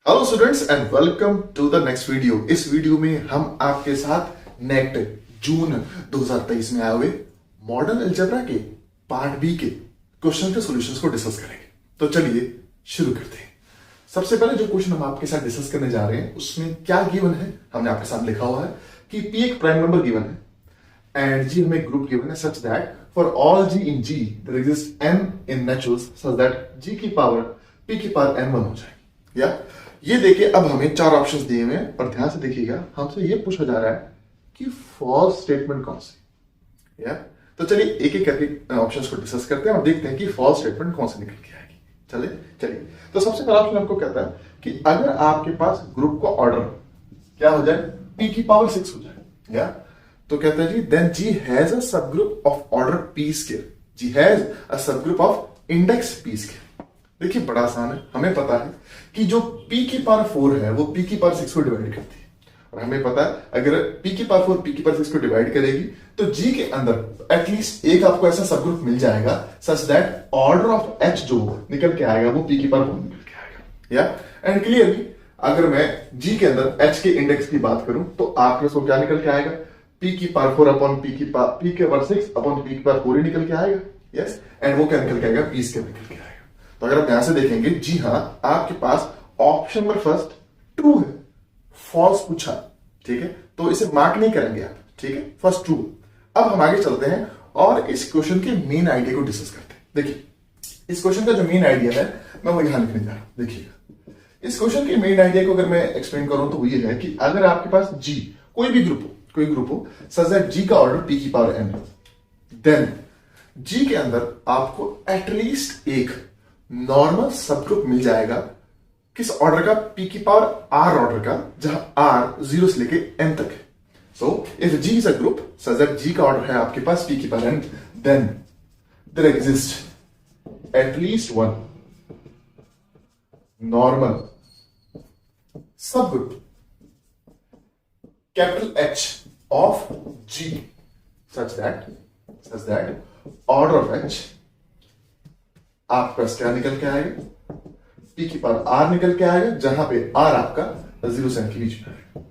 Hello students and welcome to the next video. इस video में हम आपके साथ नेक्ट जून 2023 में आए हुए मॉडर्न अलजेब्रा के पार्ट बी के क्वेश्चन के सॉल्यूशंस को डिस्कस करेंगे। तो चलिए शुरू करते हैं। सबसे पहले जो क्वेश्चन हम आपके साथ डिस्कस करने जा रहे हैं उसमें क्या गिवन है, हमने आपके साथ लिखा हुआ है कि पी एक प्राइम नंबर गिवन है एंड जी हमें ग्रुप गिवन है such that for all G in G there exist n in naturals such that G की पावर p की पावर n 1 हो जाएगी। या ये देखिए, अब हमें चार ऑप्शंस दिए हुए हैं और ध्यान से देखिएगा, हमसे ये पूछा जा रहा है कि फॉल्स स्टेटमेंट कौन सी। या तो चलिए एक एक करके ऑप्शंस को डिस्कस करते हैं और देखते हैं कि फॉल्स स्टेटमेंट कौन सी निकल के आएगी। चलिए तो सबसे पहला ऑप्शन हमको कहता है कि अगर आपके पास ग्रुप का ऑर्डर क्या हो जाए, p की पावर 6 हो जाए। या तो कहता है जी then ji has a subgroup of order p square, G has a subgroup of index p square. देखिए बड़ा आसान है, हमें पता है कि जो p की पावर 4 है वो p की पावर 6 को डिवाइड करती है और हमें पता है अगर p की पावर 4 p की पावर 6 को डिवाइड करेगी तो g के अंदर एटलीस्ट एक आपको ऐसा सब ग्रुप मिल जाएगा सच दैट ऑर्डर ऑफ h जो निकल के आएगा वो p की पावर 4 निकल के आएगा। या एंड क्लियरली अगर मैं g के अंदर h के इंडेक्स की बात करूं तो r प्लस वो क्या निकल के आएगा, p की पावर 4 अपॉन p की पावर 6 अपॉन p की पावर 4 ही निकल के आएगा। यस एंड वो क्या निकल के आएगा, p स्क्वायर निकल के आएगा। तो अगर आप ध्यान से देखेंगे, जी हां आपके पास ऑप्शन नंबर फर्स्ट ट्रू है, फॉल्स पूछा, ठीक है, तो इसे मार्क नहीं करेंगे आप, ठीक है, फर्स्ट ट्रू। अब हम आगे चलते हैं और इस क्वेश्चन के मेन आइडिया को डिस्कस करते हैं। देखिए इस क्वेश्चन का जो मेन आइडिया है मैं वो यहां लिखने जा रहा हूं। देखिएगा इस क्वेश्चन के मेन आइडिया को अगर मैं एक्सप्लेन करूं तो वो ये है कि अगर आपके पास जी कोई भी ग्रुप हो सच दैट जी का ऑर्डर p की पावर n है, देन जी के अंदर आपको एटलीस्ट एक नॉर्मल सब ग्रुप मिल जाएगा किस ऑर्डर का, p की पावर r ऑर्डर का, जहां r 0 से लेके n तक है। So if g is a group such that g का ऑर्डर है आपके पास p की power n, then there exist at least one normal subgroup capital H of g such that order of h आपका क्या निकल के आएगा, p की पावर r निकल के आएगा, जहां पे r आपका 0 से n के बीच में आएगा।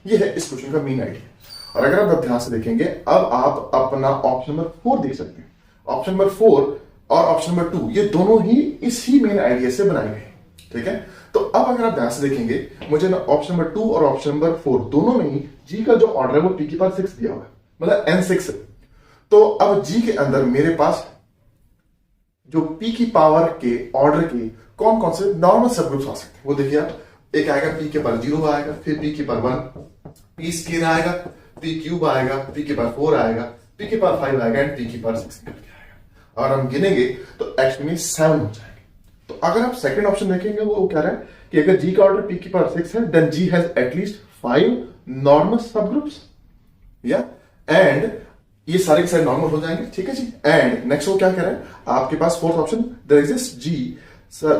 ये है इस क्वेश्चन का मेन आइडिया। और अगर आप ध्यान से देखेंगे अब आप अपना ऑप्शन नंबर 4 देख सकते हैं। ऑप्शन नंबर 4 और ऑप्शन नंबर 2 ये दोनों ही इसी मेन आइडिया से बनाए गए, ठीक है। तो अब अगर आप ध्यान से देखेंगे, मुझे ना ऑप्शन नंबर 2 और ऑप्शन नंबर 4 दोनों में ही जी का जो ऑर्डर है वो p की पावर 6 दिया हुआ है, मतलब n6 है। तो अब जी के अंदर मेरे पास जो p की पावर के ऑर्डर के कौन कौन से नॉर्मल सब ग्रुप्स आ सकते हैं वो देखिए आप, एक आएगा p के पावर 0 आएगा, फिर p की पावर 1, p स्क्वायर आएगा, p क्यूब आएगा, p के पावर 4 आएगा, p के पावर 5 आएगा एंड p की पावर 6 निकल के आएगा। और हम गिनेंगे तो एक्चुअली में 7 हो जाएंगे। तो अगर आप सेकंड ऑप्शन देखेंगे वो क्या रहा है कि अगर g का ऑर्डर p की पावर 6 है then g has at least 5 normal subgroups. या एंड ये सारे के सारे नॉर्मल हो जाएंगे, ठीक है जी। एंड नेक्स्ट वो क्या कह रहा है आपके पास fourth option there exist g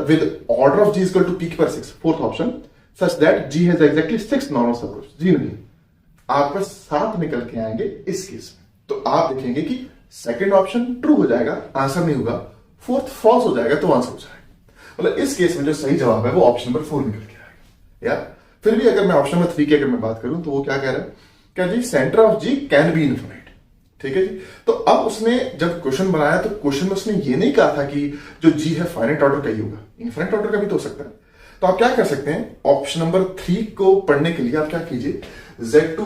with order of g is equal to p की power 6, fourth option such that g has exactly 6 normal subgroups. जी नहीं, आपका 7 निकल के आएंगे इस केस में। तो आप देखेंगे कि सेकंड ऑप्शन ट्रू हो जाएगा, आंसर नहीं होगा, फोर्थ फॉल्स हो जाएगा तो आंसर हो जाएगा। मतलब इस केस में जो सही जवाब है वो ऑप्शन नंबर 4 निकल के आएगा। या फिर भी अगर मैं ऑप्शन नंबर 3 की अगर मैं बात करूं तो वो क्या कह रहा है, क्या G centre of g can be infinite, ठीक है जी। तो अब उसने जब क्वेश्चन बनाया तो क्वेश्चन में उसने ये नहीं कहा था कि जो जी है फाइनाइट ऑर्डर का ही होगा, इनफिनिट ऑर्डर का भी तो हो सकता है। तो आप क्या कर सकते हैं, ऑप्शन नंबर 3 को पढ़ने के लिए आप क्या कीजिए, Z2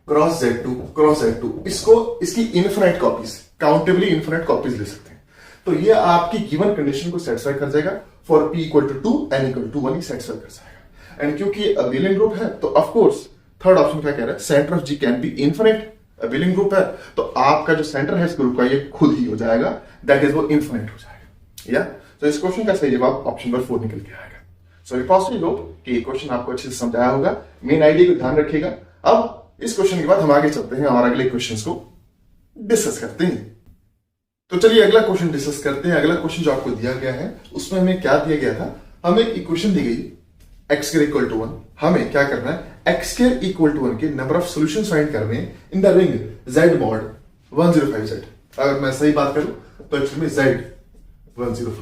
cross Z2 cross Z2 इसकी infinite copies, countably infinite copies ले सकते हैं। तो ये आपकी गिवन कंडीशन को सेटिस्फाई कर जाएगा। For p equal to 2 n equal to 1 ही सेटिस्फाई कर जाएगा। एंड क्योंकि अबेलियन ग्रुप है तो ऑफकोर्स थर्ड ऑप्शन क्या कह रहा है, centre of g can be infinite. Abelian group है तो आपका जो सेंटर है इस ग्रुप का ये खुद ही हो जाएगा, दैट इज वो इनफिनिट हो जाएगा। या तो इस क्वेश्चन का सही जवाब ऑप्शन नंबर 4 निकल के आएगा। सो वी पॉजिटिव होप कि ये क्वेश्चन आपको अच्छे से समझाया होगा, मेन आइडिया को ध्यान रखिएगा। अब इस क्वेश्चन के बाद हम आगे चलते हैं और अगले क्वेश्चन को डिस्कस करते हैं। तो चलिए अगला क्वेश्चन डिस्कस करते हैं। अगला क्वेश्चन जो आपको दिया गया है उसमें हमें क्या दिया गया था, हमें एक इक्वेशन दी गई x स्क्वायर इक्वल टू 1, हमें क्या करना है x स्क्वायर इक्वल टू 1 के नंबर ऑफ सॉल्यूशंस फाइंड करने हैं in the ring z mod 105z। अगर मैं सही बात करूं तो एक्चुअली z 105,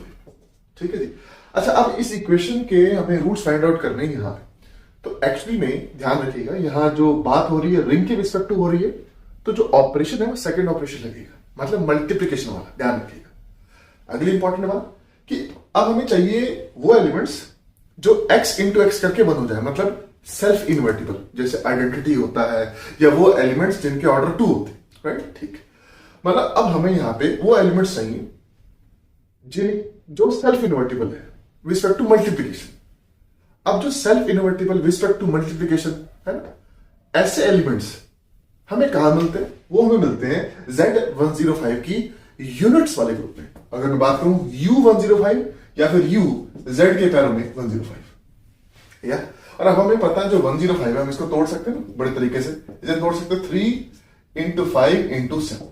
ठीक है जी। अच्छा, अब इस इक्वेशन के हमें रूट्स फाइंड आउट करने हैं यहाँ पे। तो एक्चुअली में ध्यान रखिएगा, यहाँ जो बात हो रही है रिंग के रिस्पेक्ट टू हो रही है, तो जो ऑपरेशन है वो सेकंड ऑपरेशन लगेगा, मतलब मल्टीप्लिकेशन वाला, ध्यान रखिएगा। अगली इंपॉर्टेंट बात कि अब हमें चाहिए वो एलिमेंट्स जो x इंटू एक्स करके बन हो जाए, मतलब सेल्फ इन्वर्टिबल, जैसे आइडेंटिटी होता है, या वो एलिमेंट्स जिनके ऑर्डर 2 होते हैं, राइट? ठीक, मतलब अब हमें यहाँ पे वो एलिमेंट्स चाहिए जो सेल्फ इन्वर्टिबल है विद रिस्पेक्ट टू मल्टीप्लिकेशन। अब जो self invertible with respect to multiplication है ना, ऐसे एलिमेंट्स हमें कहां मिलते हैं? वो हमें मिलते हैं Z105 की यूनिट्स वाले ग्रुप में। अगर मैं बात करूं U105 या फिर U Z के पैरों में 105, या और अब हमें पता है जो 105 है हम इसको तोड़ सकते हैं ना बड़े तरीके से, इसे तोड़ सकते हैं 3 इंटू 5 इंटू 7,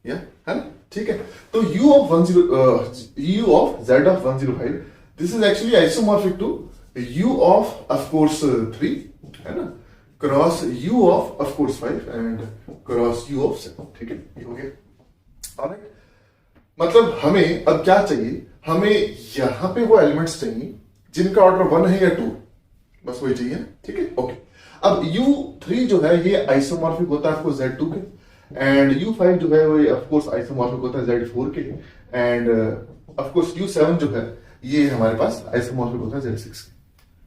या है ना? ठीक है, तो U of Z of 105, this is actually isomorphic to U of course 3, है ना, cross U of course 5 and cross U of 7। ठीक है, ये हो गया। ऑलराइट, मतलब हमें अब क्या चाहिए? हमें यहां पे वो एलिमेंट्स चाहिए जिनका ऑर्डर 1 है या 2, बस वही चाहिए। ठीक है, ओके। अब U3 जो है ये आइसोमॉर्फिक होता है आपको Z2 के, एंड U5 जो है वो ऑफ कोर्स आइसोमॉर्फिक होता है Z4 के, एंड ऑफ कोर्स U7 जो है ये हमारे पास आइसोमॉर्फिक होता है Z6 के।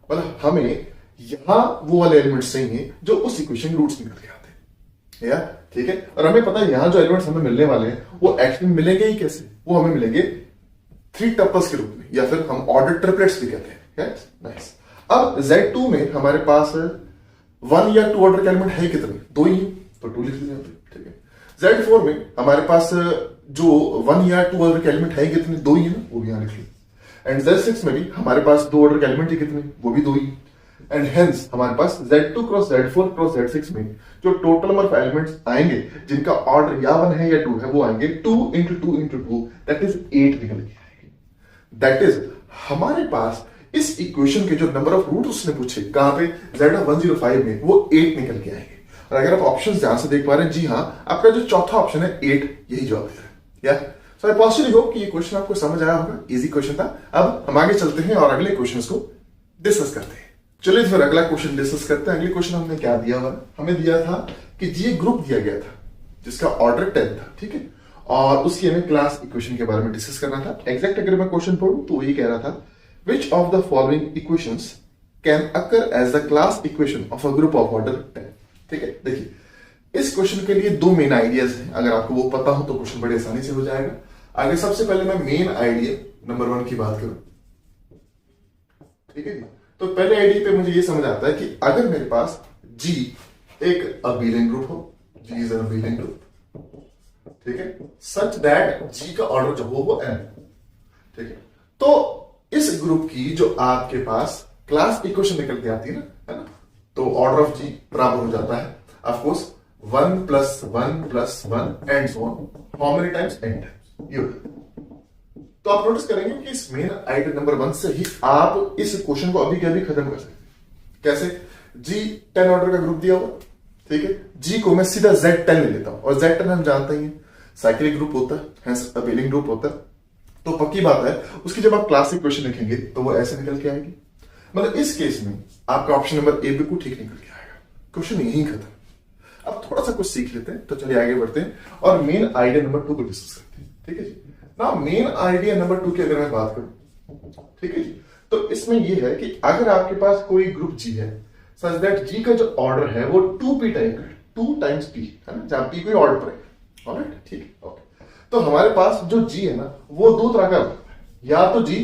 मतलब हमें यहां वो वाले एलिमेंट्स चाहिए जो उस इक्वेशन रूट्स निकल के आते हैं, या ठीक है। और हमें पता है यहां जो एलिमेंट्स हमें मिलने वाले हैं वो एक्चुअली मिलेंगे ही कैसे? वो हमें मिलेंगे 3 टपल्स के रूप में, या फिर हम ऑर्डर ट्रिपलेट्स भी कहते हैं। नाइस। अब Z2 में हमारे पास 1 या 2 ऑर्डर के एलिमेंट है कितने? 2 ही, तो 2 लिख लीजिए। ठीक है, Z4 में हमारे पास जो 1 या 2 ऑर्डर के एलिमेंट है कितने? 2 ही है ना, वो भी यहां लिख लीजिए। एंड Z6 में भी हमारे पास 2 ऑर्डर के एलिमेंट है कितने? वो भी 2 ही। एंड हेंस हमारे पास Z2 cross Z4 cross Z6 में जो टोटल नंबर ऑफ एलिमेंट्स आएंगे जिनका ऑर्डर या 1 है या 2 है, वो आएंगे 2 इंटू 2 इंटू 2, दैट इज 8 निकल के आएंगे। दैट इज हमारे पास इस इक्वेशन के जो नंबर ऑफ रूट उसने पूछे कहां पे Z105 में, वो 8 निकल के आएंगे। और अगर आप ऑप्शंस ध्यान से देख पा रहे हैं, जी हाँ, आपका जो चौथा ऑप्शन है 8, यही जवाब दे रहा है। या सो आई पॉजिटिव होप कि ये क्वेश्चन आपको समझ आया होगा, इजी क्वेश्चन था। अब हम आगे चलते हैं और अगले क्वेश्चंस को डिस्कस करते हैं। चलिए फिर अगला क्वेश्चन डिस्कस करते हैं। अगले क्वेश्चन हमने क्या दिया हुआ? हमें दिया था कि जी ग्रुप दिया गया था जिसका ऑर्डर 10 था, ठीक है, और उसकी हमें क्लास इक्वेशन के बारे में डिस्कस करना था। एग्जैक्ट अगर मैं क्वेश्चन पढ़ूं तो वही कह रहा था, which of the following equations can occur as the class equation of a group of order 10। ठीक है, देखिए इस क्वेश्चन के लिए 2 मेन आइडियाज हैं। अगर आपको वो पता हो तो क्वेश्चन बड़े आसानी से हो जाएगा। आगे सबसे पहले मैं मेन आइडिया नंबर 1 की बात करूं, ठीक है जी। तो पहले आइडिया पे मुझे ये समझ आता है कि अगर मेरे पास G एक अबेलियन ग्रुप हो, G is an abelian group, ठीक है, सच दैट G का ऑर्डर जो हो वो n, ठीक है, तो इस ग्रुप की जो आपके पास क्लास इक्वेशन निकल के आती है ना, तो ऑर्डर ऑफ G बराबर हो जाता है of course 1 + 1 + 1 and so on, how many times? n times. ये तो आप नोटिस करेंगे कि इस मेन आइटम नंबर 1 से ही आप इस क्वेश्चन को अभी के अभी खत्म कर सकते हैं। कैसे? G 10 ऑर्डर का ग्रुप दिया हुआ, ठीक है, G को मैं सीधा Z10 ले लेता हूं, और Z10 हम जानते ही साइक्लिक ग्रुप होता है, हेंस अबेलियन ग्रुप होता है। तो पक्की बात है उसकी जब आप क्लास इक्वेशन लिखेंगे तो वो ऐसे निकल के आएगी। मतलब इस केस में आपका ऑप्शन नंबर ए बिल्कुल ठीक निकल के आएगा। क्वेश्चन यही खत्म। अब थोड़ा सा कुछ सीख लेते हैं, तो चलिए आगे बढ़ते हैं और मेन आइडिया नंबर 2 को डिस्कस करते हैं। ठीक है जी। ना मेन आइडिया नंबर 2 की अगर मैं बात करूं, ठीक है जी, तो इसमें यह है कि अगर आपके पास कोई ग्रुप G है सच दैट G का जो ऑर्डर है वो 2p टाइप का, 2 टाइम्स p है ना, जहां p कोई ऑर्डर पर है। ऑलराइट, ठीक है, ओके। तो हमारे पास जो G है ना वो 2 तरह का है, या तो G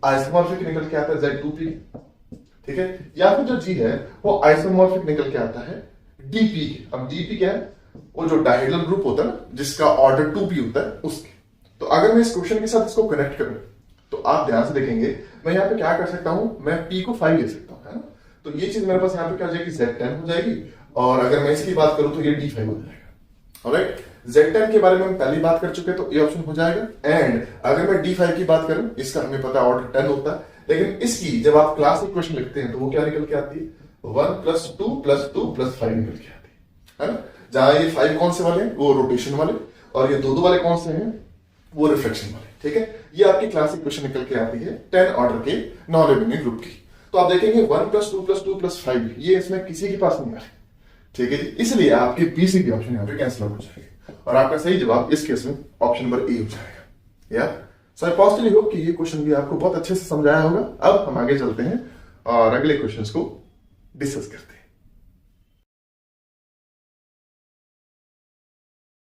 आइसोमॉर्फिक निकल के आता है Z2p, ठीक है, या फिर जो G है वो आइसोमॉर्फिक निकल के आता है dp। अब dp क्या है? वो जो डायहेड्रल ग्रुप होता है ना जिसका ऑर्डर 2p होता है, उसके। तो अगर मैं इस क्वेश्चन के साथ इसको कनेक्ट करूं तो आप ध्यान से देखेंगे मैं यहां पे क्या कर सकता हूं, मैं p को 5 ले सकता हूं, है ना। तो ये चीज मेरे पास यहां पे क्या हो जाएगी? Z10 हो जाएगी। और अगर मैं इसकी बात करूं तो ये D5 हो जाएगा। ऑलराइट, Z10 के बारे में हम पहले बात कर चुके हैं, तो ये ऑप्शन हो जाएगा। एंड अगर मैं D5 की बात करूं, इसका हमें पता है ऑर्डर 10 होता है, लेकिन इसकी जब आप क्लास इक्वेशन लिखते हैं तो वो क्या निकल के आती है? 1 + 2 + 2 + 5 निकल के आती है ना। जहां ये 5 कौन से वाले हैं? वो रोटेशन वाले, और ये 2 वाले कौन से हैं? वो रिफ्लेक्शन वाले। ठीक है, ये आपकी क्लासिक क्वेश्चन निकल के आती है 10 ऑर्डर के नॉन रिमेनिंग ग्रुप की। तो आप देखेंगे 1 + 2 + 2 + 5 ये इसमें किसी के पास नहीं आ रही, ठीक है जी, इसलिए आपके बी सी डी ऑप्शन यहाँ पे कैंसिल हो जाएगा और आपका सही जवाब इस केस में ऑप्शन नंबर ए हो जाएगा। या सो आई पॉजिटिवली होप कि ये क्वेश्चन भी आपको बहुत अच्छे से समझाया होगा। अब हम आगे चलते हैं और अगले क्वेश्चंस को डिस्कस करते हैं।